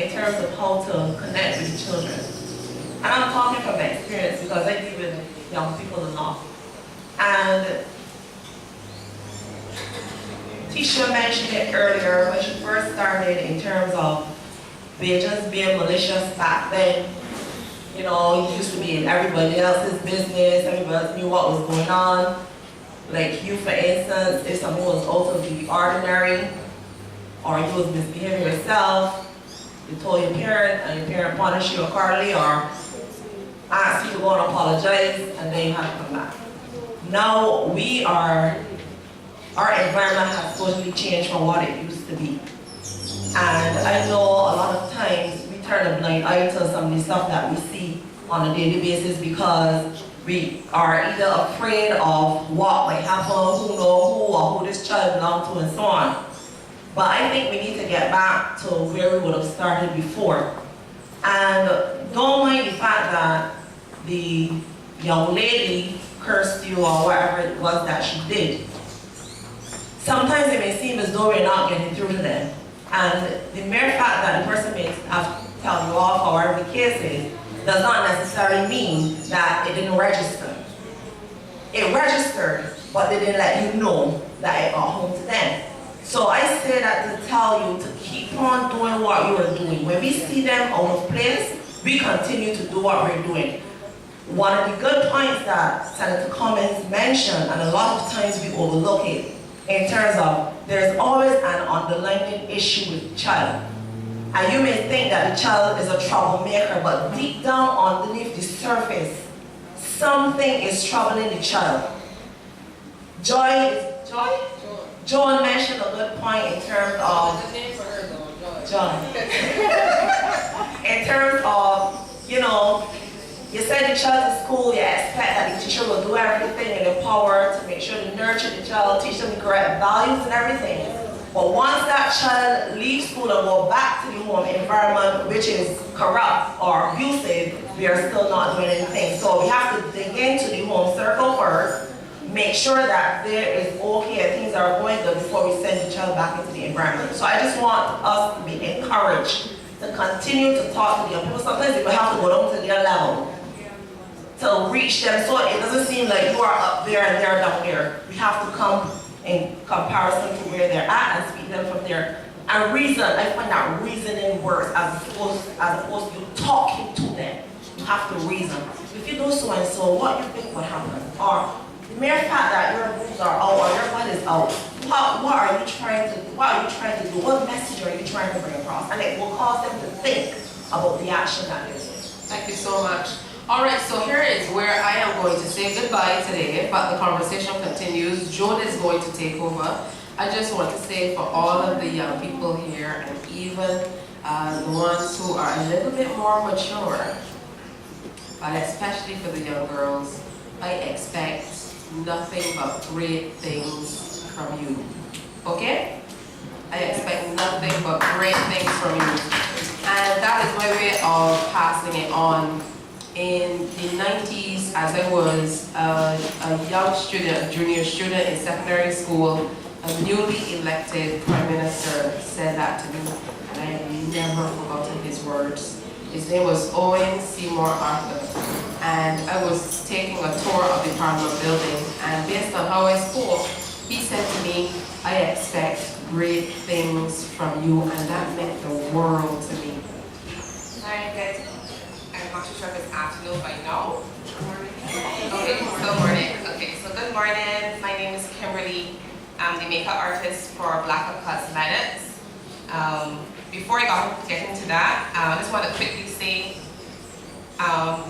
in terms of how to connect with the children. And I'm talking from experience because I deal with young people a lot. And Tisha mentioned it earlier when she first started in terms of just being malicious back then. You know, you used to be in everybody else's business, everybody else knew what was going on. Like you, for instance, if someone was out of the ordinary, or you was misbehaving yourself, you told your parent, and your parent punished you accordingly, or asked you to go and apologize, and then you have to come back. Now our environment has totally changed from what it used to be. And I know a lot of times we turn a blind eye to some of the stuff that we see on a daily basis because we are either afraid of what might happen, who know who, or who this child belongs to, and so on. But I think we need to get back to where we would have started before. And don't mind the fact that the young lady cursed you or whatever it was that she did. Sometimes it may seem as though we're not getting through to them. And the mere fact that the person may have tell you off or whatever the case is, does not necessarily mean that it didn't register. It registered, but they didn't let you know that it got home to them. So I say that to tell you to keep on doing what you are doing. When we see them out of place, we continue to do what we're doing. One of the good points that Senator Cummings mentioned, and a lot of times we overlook it, in terms of there's always an underlying issue with the child. And you may think that the child is a troublemaker, but deep down underneath the surface, something is troubling the child. Joy? Joan mentioned a good point in terms of Joy. In terms of, you know, you send the child to school, you expect that the teacher will do everything in their power to make sure to nurture the child, teach them the correct values and everything. But once that child leaves school and goes back to the home environment, which is corrupt or abusive, we are still not doing anything. So we have to dig into the home circle first, make sure that there is okay and things are going good before we send the child back into the environment. So I just want us to be encouraged to continue to talk to the young people. Sometimes we have to go down to their level to reach them, so it doesn't seem like you are up there and they're down there. We have to come in comparison to where they're at and speak to them from there. And reason, I find that reasoning works as opposed to talking to them. You have to reason. If you do so and so, what do you think would happen? Or the mere fact that your boobs are out or your butt is out, what are you trying to do? What message are you trying to bring across? And it will cause them to think about the action that they're doing. Thank you so much. All right, so here is where I am going to say goodbye today, but the conversation continues. Joan is going to take over. I just want to say for all of the young people here, and even the ones who are a little bit more mature, but especially for the young girls, I expect nothing but great things from you. Okay? I expect nothing but great things from you. And that is my way of passing it on. In the 90s, as I was a young student, a junior student in secondary school, a newly elected Prime Minister said that to me, and I have never forgotten his words. His name was Owen Seymour Arthur, and I was taking a tour of the Parliament building, and based on how I spoke, he said to me, I expect great things from you, and that meant the world to me. Very good. I'm not too sure if it's afternoon by now. Okay, good morning. Okay, so good morning. My name is Kimberly. I'm the makeup artist for Black Up Cosmetics. Before I get into that, I just want to quickly say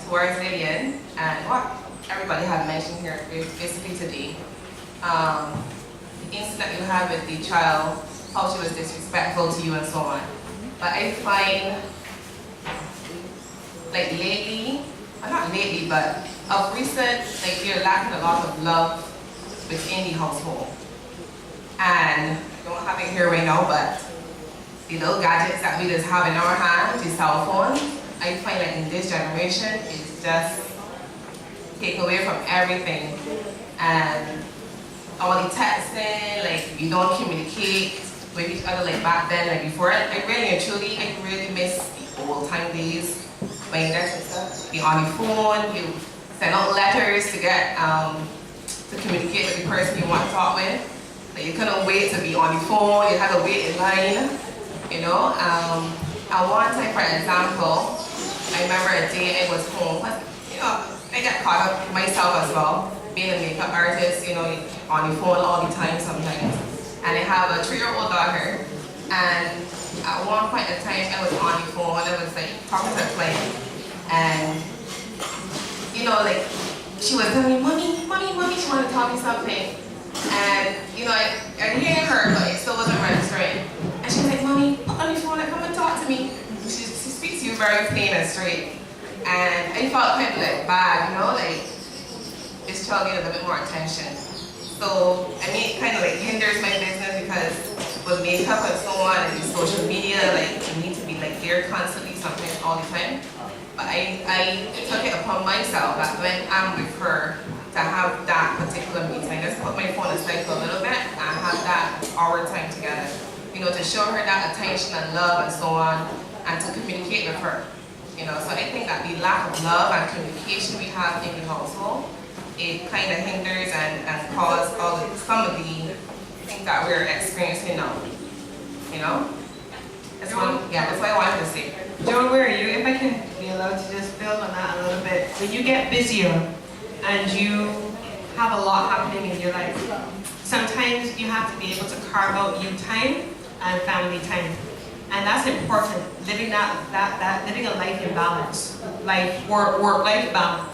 towards Lillian and what everybody had mentioned here basically today. The incident you had with the child, how she was disrespectful to you and so on. But I find like lately, well not lately, but of recent, like you're lacking a lot of love within the household. And I don't have it here right now, but the little gadgets that we just have in our hands, the cell phones, I find that in this generation, it's just take away from everything. And all the texting, like you don't communicate, with each other like back then, like before. I really miss the old time days when you guys be on the phone, you send out letters to get to communicate with the person you want to talk with. Like you couldn't wait to be on the phone, you had to wait in line, you know. At one time, for example, I remember a day I was home, but you know, I got caught up myself as well, being a makeup artist, you know, on the phone all the time sometimes. And I have a 3-year-old daughter, and at one point in time I was on the phone, I was like talking to a client, and you know, like she was telling me, mommy, she wanted to tell me something. And you know, I hear her, but it still wasn't registering. And she was like, mommy, put on the phone, like, come and talk to me. She speaks to you very plain and straight. And I felt kind of like bad, you know, like this child needed a bit more attention. So I mean, it kind of like hinders my business because with makeup and so on and social media, like you need to be like there constantly, sometimes all the time. But I took it upon myself that when I'm with her to have that particular meeting, I just put my phone aside for a little bit and have that hour time together. You know, to show her that attention and love and so on, and to communicate with her. You know, so I think that the lack of love and communication we have in the household, it kind of hinders and causes some of the things that we're experiencing now. You know? That's what I wanted to say. Joan, where are you? If I can be allowed to just build on that a little bit. When you get busier and you have a lot happening in your life, sometimes you have to be able to carve out you time and family time. And that's important, living living a life in balance, work-life balance.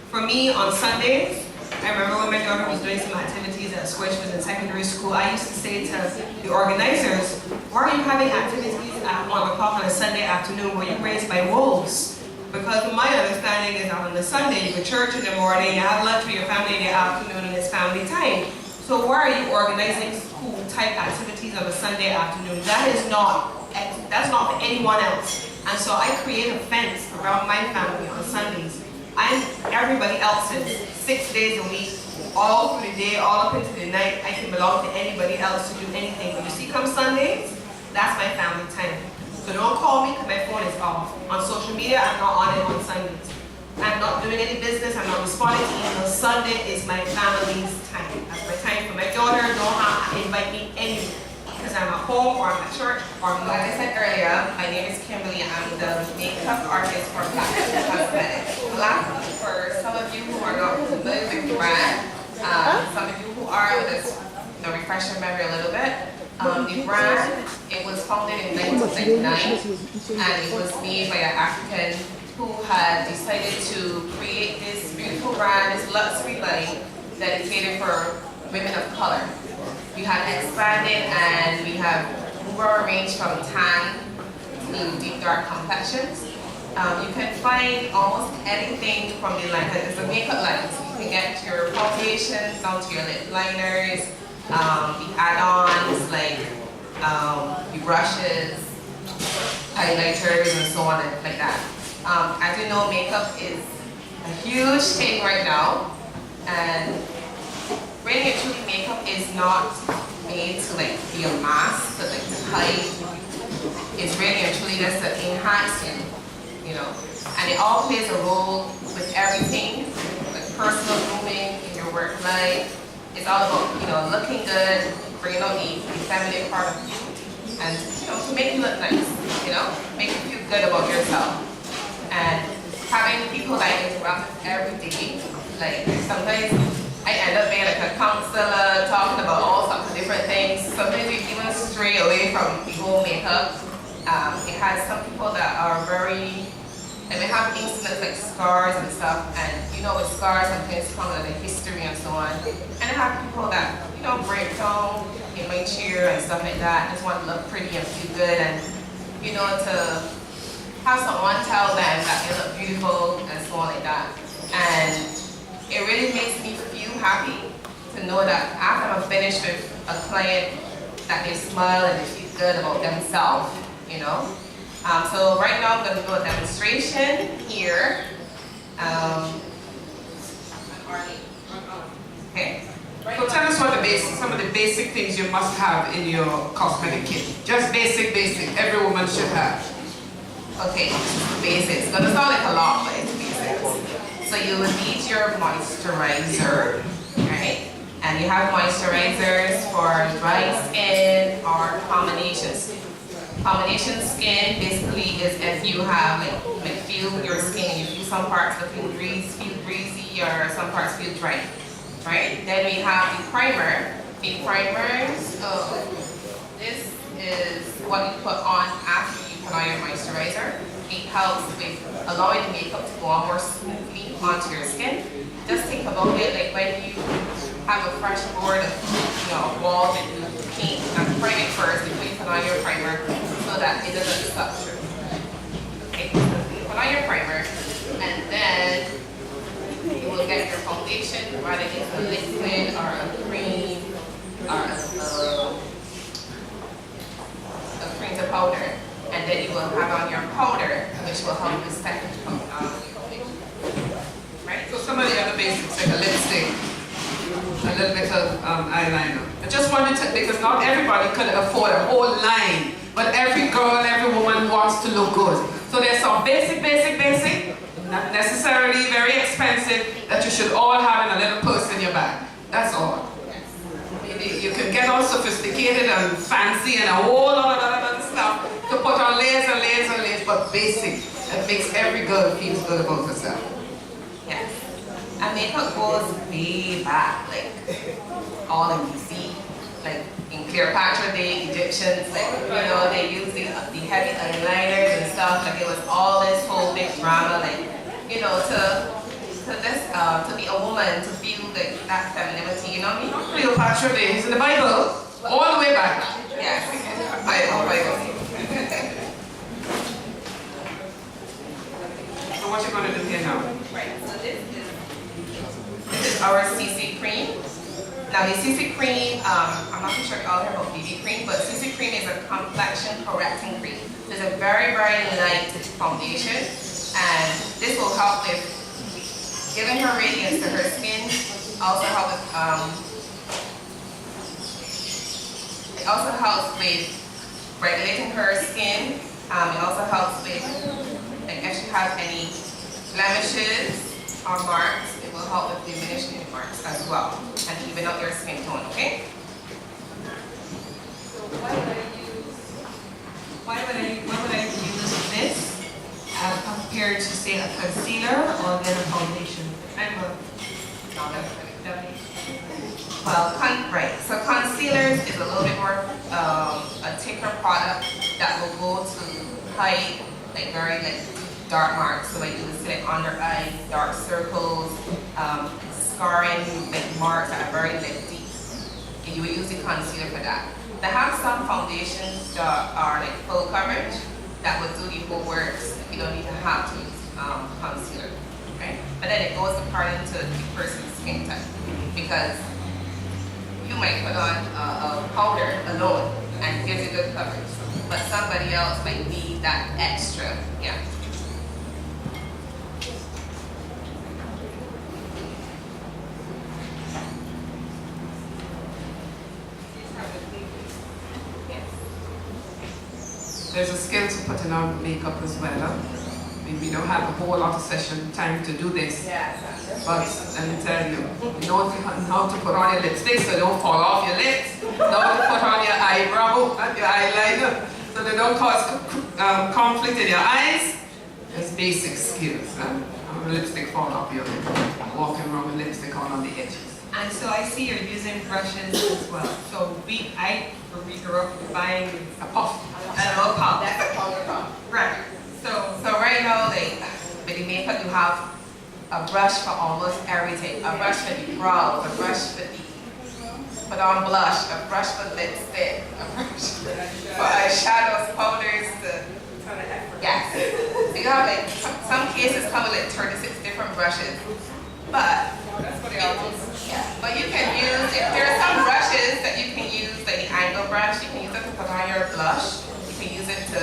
For me, on Sundays, I remember when my daughter was doing some activities at Switch, was in secondary school, I used to say to the organizers, why are you having activities at 1 o'clock on a Sunday afternoon? Were you raised by wolves? Because my understanding is that on the Sunday, you go to church in the morning, you have lunch with your family in the afternoon, and it's family time. So why are you organizing school-type activities on a Sunday afternoon? That's not for anyone else. And so I create a fence around my family on Sundays. I'm everybody else's 6 days a week, all through the day, all up into the night. I can belong to anybody else to do anything. But you see, come Sundays, that's my family time. So don't call me because my phone is off. On social media, I'm not on it on Sundays. I'm not doing any business, I'm not responding to emails. Sunday is my family's time. That's my time for my daughter. Don't have to invite me anywhere because I'm at home or I'm at church or I'm Like I said earlier, my name is Kimberly. I'm the makeup artist for Black Cosmetics. Black, for some of you who are not familiar with the brand, some of you who are, just refresh your memory a little bit. The brand, it was founded in 1999 and it was made by an African who had decided to create this beautiful brand, this luxury line dedicated for women of color. We have expanded and we have moved our range from tan to deep dark complexions. You can find almost anything from the line, it's a makeup line. So you can get your foundations down to your lip liners, the add-ons like the brushes, highlighters, and so on and like that. As you know, makeup is a huge thing right now, and really and truly, makeup is not made to like be a mask, to like to hide. It's really and truly just to enhance you know. And it all plays a role with everything, like personal grooming in your work life. It's all about, you know, looking good, bringing out the feminine part of you, and you know, to make you look nice, you know, make you feel good about yourself. And having people that I interact with every day, like sometimes I end up being like a counselor, talking about all sorts of different things. Sometimes you even stray away from the whole makeup. It has some people that are very, they may have incidents like scars and stuff, and you know with scars sometimes come with a history and so on. And I have people that, you know, break down in my chair and stuff like that, just want to look pretty and feel good, and you know, to have someone tell them that they look beautiful and so on like that. And it really makes me feel happy to know that after I'm finished with a client, that they smile and they feel good about themselves, you know. So right now I'm going to do a demonstration here. Okay. So tell us what some of the basic things you must have in your cosmetic kit. Just basic, every woman should have. Okay, basics. Gonna sound like a lot, but it's basics. So you will need your moisturizer, right? And you have moisturizers for dry skin or combination skin. Combination skin basically is if you have like feel your skin, you feel some parts looking greasy or some parts feel dry. Right? Then we have the primer. The primers, this is what you put on after you put on your moisturizer. It helps with allowing the makeup to go on more smoothly onto your skin. Just think about it like when you have a fresh board of wall that you paint and prime it first before you put on your primer so that it doesn't suck through. Okay, so you put on your primer and then you will get your foundation, whether it's a liquid or a cream or a cream to powder. And then you will have on your powder, which will help with second coat on your foundation. Right? So some of the other basics, like a lipstick, a little bit of eyeliner. I just wanted to, because not everybody could afford a whole line, but every girl, every woman wants to look good. So there's some basic, not necessarily very expensive, that you should all have in a little purse in your bag. That's all. You can get all sophisticated and fancy and a whole lot of other stuff to put on layers and layers and layers, but basic. It makes every girl feel good about herself. Yes. And makeup goes way back, like all in BC, like in Cleopatra Day, Egyptians, like, they used the heavy eyeliners and stuff, like it was all this whole big drama, like, to be a woman, to feel like that femininity, you know what I mean? Cleopatra Day is in the Bible, all the way back. Yes, Bible. So what you going to do here now? Right, so this is our CC cream. Now the CC cream, I'm not too sure if you all heard about BB cream, but CC cream is a complexion correcting cream. It's a very, very light foundation, and this will help with giving her radiance to her skin. Also help with, it also helps with regulating her skin. It also helps with, like, if she has any blemishes or marks, it will help with diminishing the marks as well, and even out your skin tone, okay? So why would I use this compared to, say, a concealer or then a foundation? Well, right. So concealers is a little bit more a thicker product that will go to hide like very dark marks. So like you would see like under eye, dark circles, scarring, like marks that are very deep. And you would use the concealer for that. They have some foundations that are like full coverage that would do the whole works. You don't need to have to use concealer, right? But then it goes according to the person's skin type, because you might put on a powder alone and it gives you good coverage, but somebody else might need that extra, yeah. There's a skill to putting on makeup as well. Huh? I mean, we don't have a whole lot of session time to do this. But let me tell you, you know how to put on your lipstick so they don't fall off your lips. You know how to put on your eyebrow and your eyeliner so they don't cause conflict in your eyes. There's basic skills. Huh? How the lipstick fall off your lip. Walking around with lipstick on the edges. And so I see you're using brushes as well. So I grew up buying A puff. A little pump. That's a powder pump. right. So right now, like, with the makeup, you have a brush for almost everything. A brush for the brows, a brush for the put on blush, a brush for lipstick, a brush for eyeshadows, powders, yes. So you have like, some cases come with like 36 different brushes. But but you can use, if there are some brushes that you can use, like the angle brush, you can use it to put on your blush. You can use it to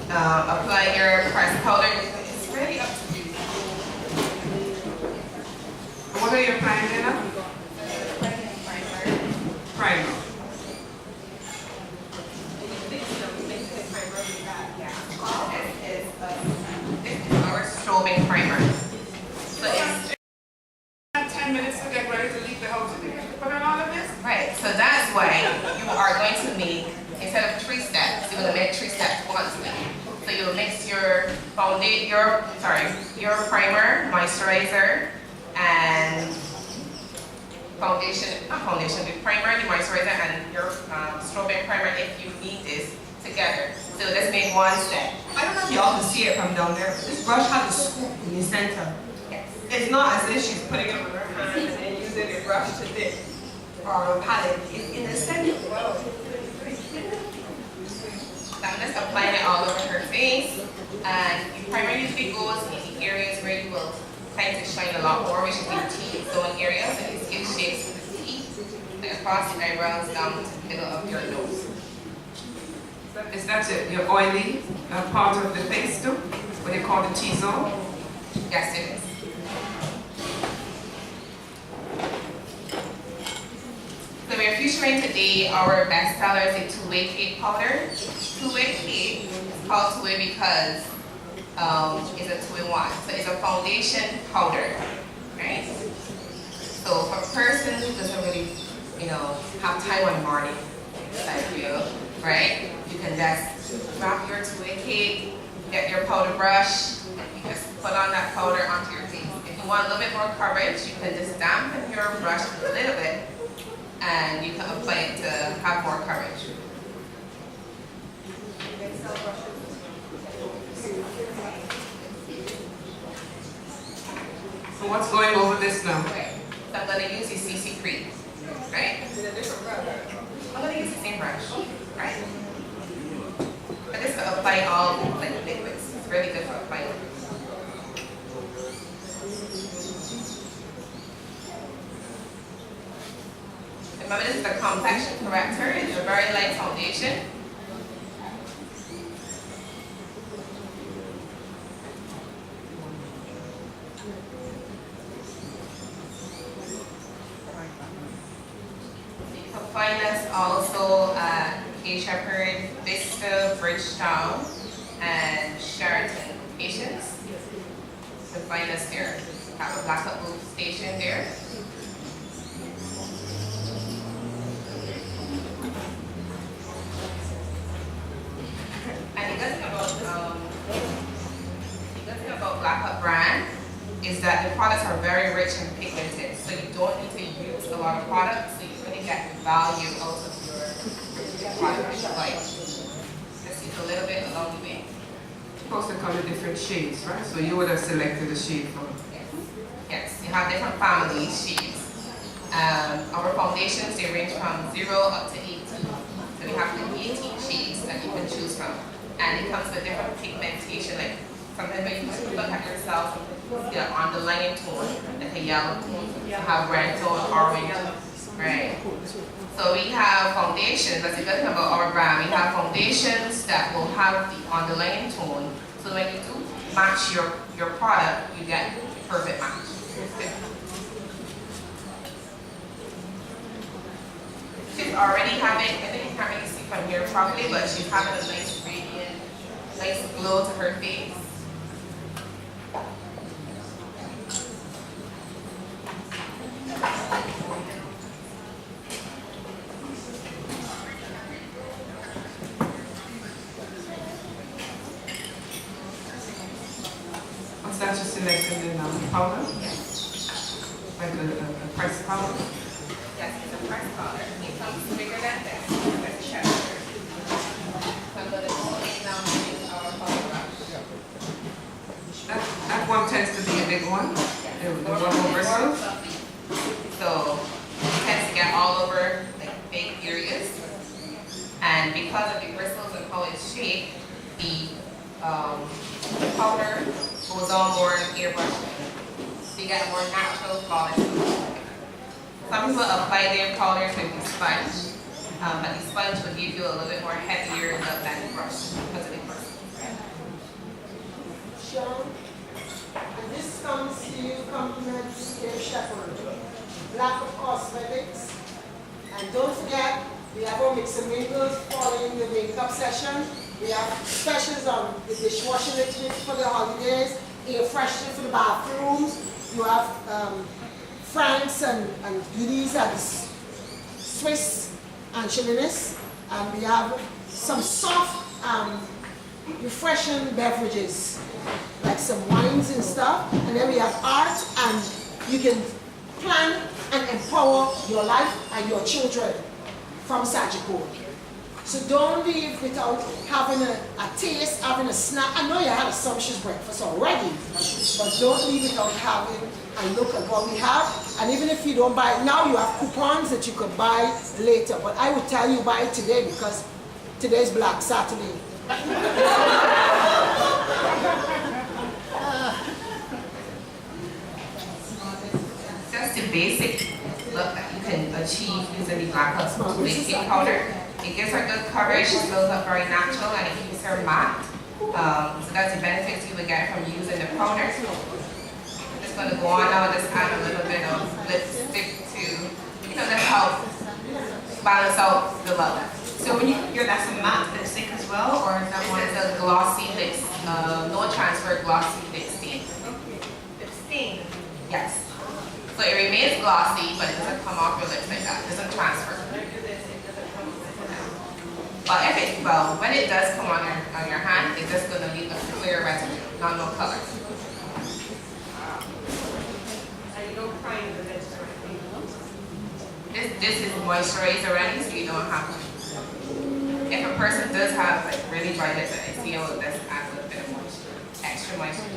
apply your pressed powder. It's really up to you. What are you applying, Lena? primer. This is our strobing primer. So it's 10 minutes to get ready to leave the house today. Put on all of this? right. So that's why you are going to make, instead of 3 steps, you're going to make 3 steps once. So you'll mix your your primer, moisturizer, and the primer, the moisturizer, and your strobing primer if you need this together. So let's make 1 step. I don't know if y'all can see it from down there, but this brush has a scoop in the center. Yes. It's not as if she's putting it on her hand and then using a brush to dip or a palette. It's in the center. Wow. So I'm just applying it all over her face. And the primer usually goes in the areas where you will tend to shine a lot more, which is the T-zone area. So you skin shapes with the T, like across the eyebrows down to the middle of your nose. Is that it? Your oily part of the face too? What they call the T-zone? Yes, it is. So we're featuring today our best seller is a two-way cake powder. Two-way cake is called two-way because it's a two-in-one. So it's a foundation powder, right? So for a person who doesn't really, have time one morning, like you, right? You can just wrap your two-way cake, get your powder brush, and you just put on that powder onto your face. If you want a little bit more coverage, you can just dampen your brush a little bit, and you can apply it to have more coverage. So what's going over this now? Okay, so I'm going to use the CC cream, right? I'm going to use the same brush, right? But this will apply all like liquids. It's really good for applying. Remember, this is the complexion corrector. It's a very light foundation. You can find us also at K Shepherd, Vista, Bridgetown, and Sheraton locations. You can find us there. We have a backup booth station there. And the good thing about Black Up brand is that the products are very rich and pigmented, so you don't need to use a lot of products, so you really get the value out of your product. Like, just use a little bit along the way. Supposed to come in different shades, right? So you would have selected a shade for Yes, yes, you have different family shades. Our foundations, they range from 0 up to 18. So we have the 18 shades that you can choose from. And it comes with different pigmentation, like sometimes when you look at yourself, you know, underlying tone, like a yellow tone, you have red tone, orange, right? So we have foundations, that's the good thing about our brand. We have foundations that will have the underlying tone, so when you do match your product, you get a perfect match. She's already having, I think you can't really see from here properly, but she's having a nice radiant, nice glow to her face. What's that you selected in powder? Yes. Like a pressed powder? Yes, it's a press powder. It comes bigger than this. That's a chapter. So I'm going to go in now with our powder brush. That one tends to be a big one. The one over bristles. So it tends to get all over like big areas. And because of the bristles and how it's shaped, the powder goes on more airbrush. So you get a more natural flawless look. Some people apply their powders with the sponge, but the sponge will give you a little bit more heavier look than the brush because of the bristles. Sean, and this comes to you compliments K Shepherd, Black of Cosmetics, and And don't forget, we have our mix and mingles following the makeup session. We have specials on the dishwashing liquid for the holidays, air freshener for the bathrooms. You have francs and goodies at Swiss and Chilenis. And we have some soft, refreshing beverages, like some wines and stuff. And then we have art, and you can plan and empower your life and your children from Sagicor. So don't leave without having a taste, having a snack. I know you had a sumptuous breakfast already, but don't leave without having a look at what we have. And even if you don't buy it now, you have coupons that you could buy later. But I would tell you buy it today because today's Black Saturday. Just the basic look that you can achieve using the Black Husband baking powder. It gives her good coverage, it builds up very natural, and it keeps her matte. So that's the benefits you would get from using the powder. I'm just going to go on now and just add a little bit of lipstick to, just help balance out the look. So when you're that's a matte lipstick as well, or is that one? This is a glossy lips, no transfer glossy lip stain. Lip stain? Yes. So it remains glossy, but it doesn't come off your lips like that. It doesn't transfer. But when it does come on your hand, it's just going to leave a clear residue, not no color. And you don't prime the lips or anything? This is moisturized already, so you don't have to. If a person does have like really dry lips, I see all of this add a little bit of moisture, extra moisture.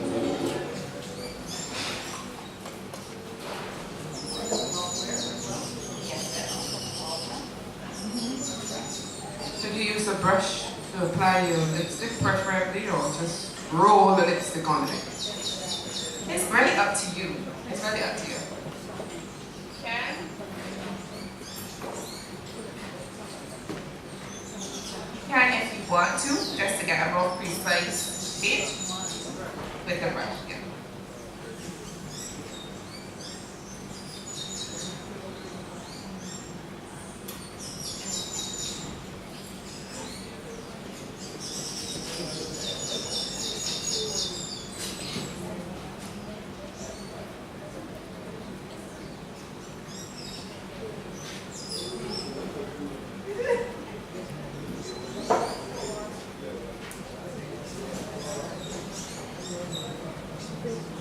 Should you use a brush to apply your lipstick preferably, or just roll the lipstick on it? It's really up to you. It's really up to you. Okay. And if you want to, just to get a more precise shape with the brush. Yeah.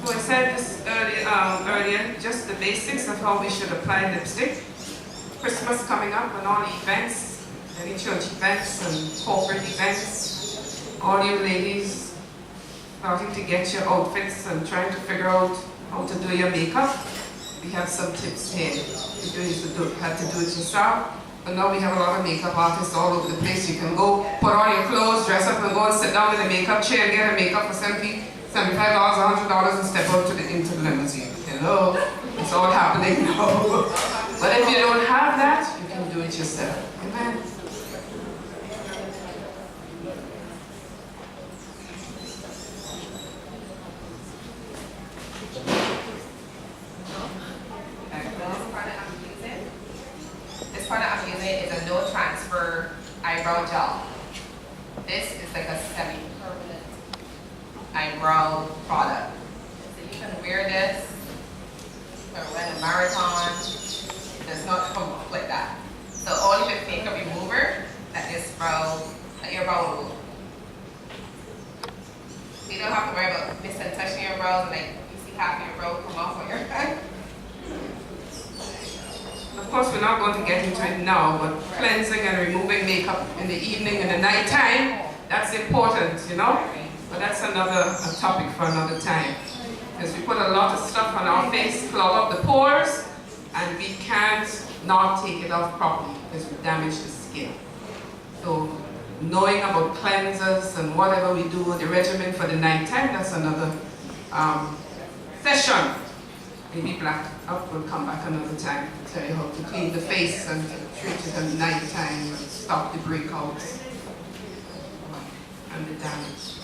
So I said this earlier, just the basics of how we should apply lipstick. Christmas coming up and all the events, any church events and corporate events. All you ladies starting to get your outfits and trying to figure out how to do your makeup. We have some tips here. You used to have to do it yourself. But now we have a lot of makeup artists all over the place. You can go put on your clothes, dress up and go and sit down in a makeup chair and get a makeup for $75, $100 and step out into the limousine. Hello, it's all happening now. But if you don't have that, you can do it yourself. Amen. This product I'm using is a no transfer eyebrow gel. This is like a semi-permanent eyebrow product. So you can wear this or run a marathon. It does not come off like that. So all you can take a remover that your brow will move. You don't have to worry about missing touching your brows, like you see half your brow come off on your head. Of course, we're not going to get into it now, but cleansing and removing makeup in the evening and the night time, that's important, But that's another topic for another time. Because we put a lot of stuff on our face, clog up the pores, and we can't not take it off properly because we damage the skin. So knowing about cleansers and whatever we do, the regimen for the night time, that's another session. Maybe Black Up will come back another time to tell you how to clean the face and to treat it at night time and stop the breakouts and the damage.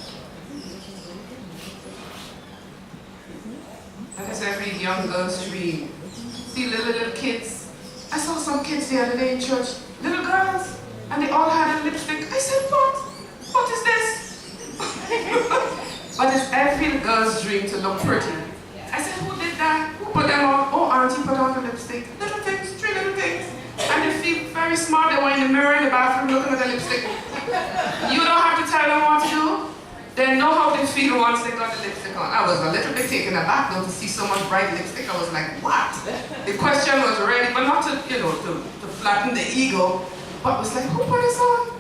That is every young girl's dream. See little kids I saw some kids the other day in church, little girls, and they all had a lipstick. I said, what? What is this? But it's every girl's dream to look pretty. I said, who did that? Who put them on? Oh, auntie put on the lipstick. Little things, 3 little things. And they feel very smart. They were in the mirror in the bathroom looking at the lipstick. You don't have to tell them what to do. They know how they feel once they got the lipstick on. I was a little bit taken aback though to see so much bright lipstick. I was like, what? The question was ready, but not to, to flatten the ego. But was like, who put this on?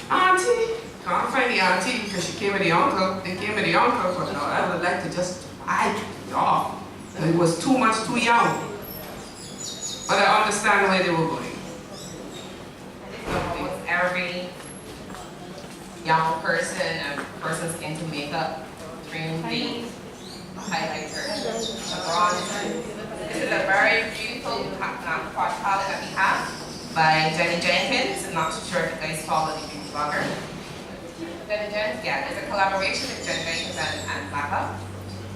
Auntie. Can't find the auntie because she came with the uncle. They came with the uncle, but no, I would like to just hide it off. It was too much, too young. But I understand where they were going. Almost every young person and person's into makeup, dream the highlighter, the bronzer. This is a very beautiful palette that we have by Jenny Jenkins. I'm not too sure if you guys follow the beauty blogger. Jenny Jenkins, yeah, it's a collaboration with Jenny Jenkins and Blackup.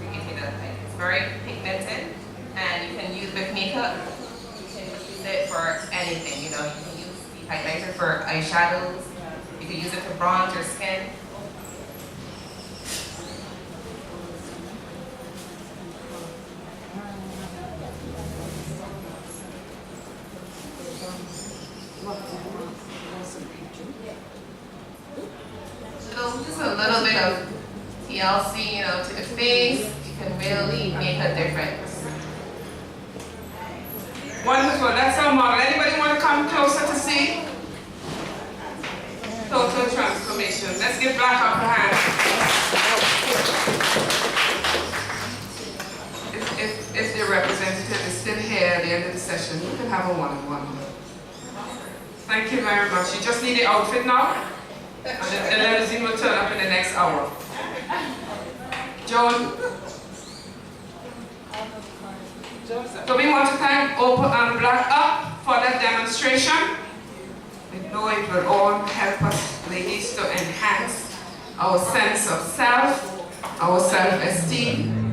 It's very pigmented, and you can use with makeup. You can use it for anything. You can use the highlighter for eyeshadows. You can use it to bronze your skin. Just a little bit of TLC, to the face. You can really make a difference. Wonderful, that's our model. Anybody want to come closer to see? Total transformation. Let's give Black up a hand. If the representative is still here at the end of the session, you can have a one-on-one. Thank you very much. You just need the outfit now, and the limousine will turn up in the next hour. Joan? So we want to thank Opal and Black Up for that demonstration. We know it will all help us, ladies, to enhance our sense of self, our self-esteem,